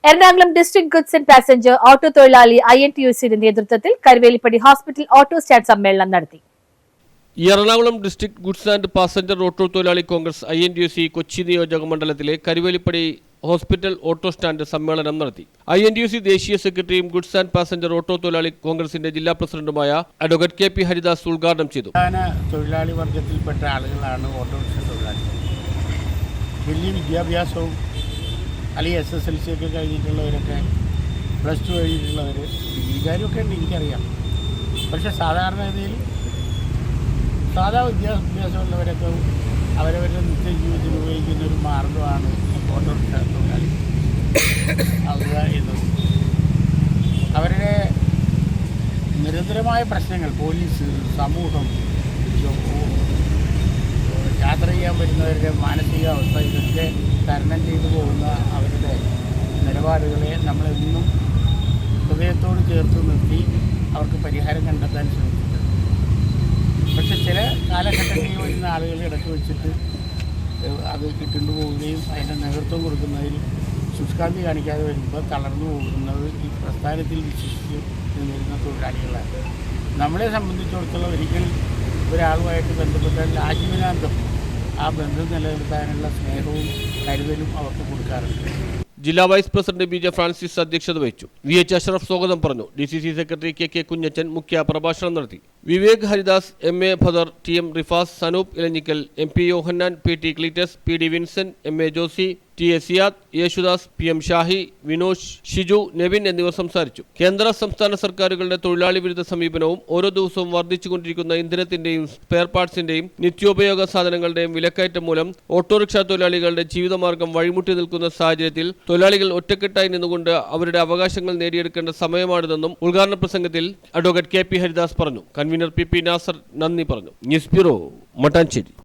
Ernakulam district goods and passenger auto തൊഴിലാളി INTUC നേതൃത്വത്തിൽ Karuvelippady hospital auto stand സമ്മേളനം നടത്തി. Ernakulam district goods and passenger auto തൊഴിലാളി കോൺഗ്രസ് INTUC കൊച്ചി നിയോജക മണ്ഡലത്തിലെ കരുവേലിപ്പടി ഹോസ്പിറ്റൽ ഓട്ടോ സ്റ്റാൻഡ് സമ്മേളനം നടത്തി. INTUC ദേശീയ സെക്രട്ടറിയും ഗുഡ്സ് ആൻഡ് പാസഞ്ചർ ഓട്ടോ തൊഴിലാളി കോൺഗ്രസിന്റെ ജില്ലാ പ്രസിഡന്റുമായ അഡ്വക്കേറ്റ് KP ഹരിദാസ് ഉദ്ഘാടനം ചെയ്തു. തൊഴിലാളി വർഗത്തിൽപ്പെട്ട ആളുകളാണ് ഓട്ടോറിക്ഷ തൊഴിലാളികൾ. വലിയ വിദ്യാഭ്യാസവും അല്ലെങ്കിൽ SSLC ഒക്കെ കഴിഞ്ഞിട്ടുള്ളവരൊക്കെ, +2 കഴിഞ്ഞിട്ടുള്ളവർ, ഡിഗ്രിക്കാരൊക്കെ ഉണ്ട്, എനിക്കറിയാം. പക്ഷേ സാധാരണഗതിയിൽ സാധാ വിദ്യാഭ്യാസമുള്ളവരൊക്കെ അവരവരുടെ നിത്യജീവിതത്തിൽ ഉപയോഗിക്കുന്ന ഒരു മാർഗമാണ് ഓട്ടോറിക്ഷ തൊഴിലാളി ആവുക എന്നത്. അവരുടെ നിരന്തരമായ പ്രശ്നങ്ങൾ, പോലീസ്, സമൂഹം, യാത്ര ചെയ്യാൻ വരുന്നവരുടെ മാനസികാവസ്ഥ, ഇതൊക്കെ തരണം ചെയ്തു പോകുന്ന അവരുടെ നിലപാടുകളെ നമ്മളെന്നും ഹൃദയത്തോട് ചേർത്ത് നിർത്തി അവർക്ക് പരിഹാരം കണ്ടെത്താൻ ശ്രമിച്ചിട്ടുണ്ട്. പക്ഷെ ചില കാലഘട്ടങ്ങളിൽ വരുന്ന ആളുകൾ ഇടയ്ക്ക് വെച്ചിട്ട് അത് കിട്ടുന്നു പോവുകയും അതിൻ്റെ നേതൃത്വം കൊടുക്കുന്നതിൽ ശുഷ്കാന്തി കാണിക്കാതെ വരുമ്പോൾ തളർന്നു പോകുന്നത് ഈ പ്രസ്ഥാനത്തിൽ വിശ്വസിച്ച് വരുന്ന തൊഴിലാളികളാണ്. നമ്മളെ സംബന്ധിച്ചിടത്തോളം ഒരിക്കലും ഒരാളുമായിട്ട് ബന്ധപ്പെട്ടാൽ ആജീവനാന്തം ആ ബന്ധം നിലനിർത്താനുള്ള സ്നേഹവും കരുതലും അവർക്ക് കൊടുക്കാറുണ്ട്. ജില്ലാ വൈസ് പ്രസിഡന്റ് BJ ഫ്രാൻസിസ് അധ്യക്ഷത വഹിച്ചു. VH അഷ്റഫ് സ്വാഗതം പറഞ്ഞു. DCC സെക്രട്ടറി KK കുഞ്ഞച്ചൻ മുഖ്യ പ്രഭാഷണം നടത്തി. Vivek Haridas, MA Badar, TM Rifas, Sanoop Elanjikkal, MP Yohannan, PT Cletus, PD Vincent, MA Josy, TA Siyad, Yesudas, PM Shahi, Vinosh, Shiju, Nevin എന്നിവർ സംസാരിച്ചു. കേന്ദ്ര സംസ്ഥാന സർക്കാരുകളുടെ തൊഴിലാളി വിരുദ്ധ സമീപനവും ഓരോ ദിവസവും വർദ്ധിച്ചുകൊണ്ടിരിക്കുന്ന ഇന്ധനത്തിന്റെയും സ്പെയർ പാർട്സിന്റെയും നിത്യോപയോഗ സാധനങ്ങളുടെയും വിലക്കയറ്റം മൂലം ഓട്ടോറിക്ഷ തൊഴിലാളികളുടെ ജീവിതമാർഗം വഴിമുട്ടി നിൽക്കുന്ന സാഹചര്യത്തിൽ തൊഴിലാളികൾ ഒറ്റക്കെട്ടായി നിന്നുകൊണ്ട് അവരുടെ അവകാശങ്ങൾ നേടിയെടുക്കേണ്ട സമയമാണിതെന്നും ഉദ്ഘാടന പ്രസംഗത്തിൽ അഡ്വക്കേറ്റ് KP ഹരിദാസ് പറഞ്ഞു. കൺവീനർ PP നാസർ നന്ദി പറഞ്ഞു. News bureau, Mattancherry.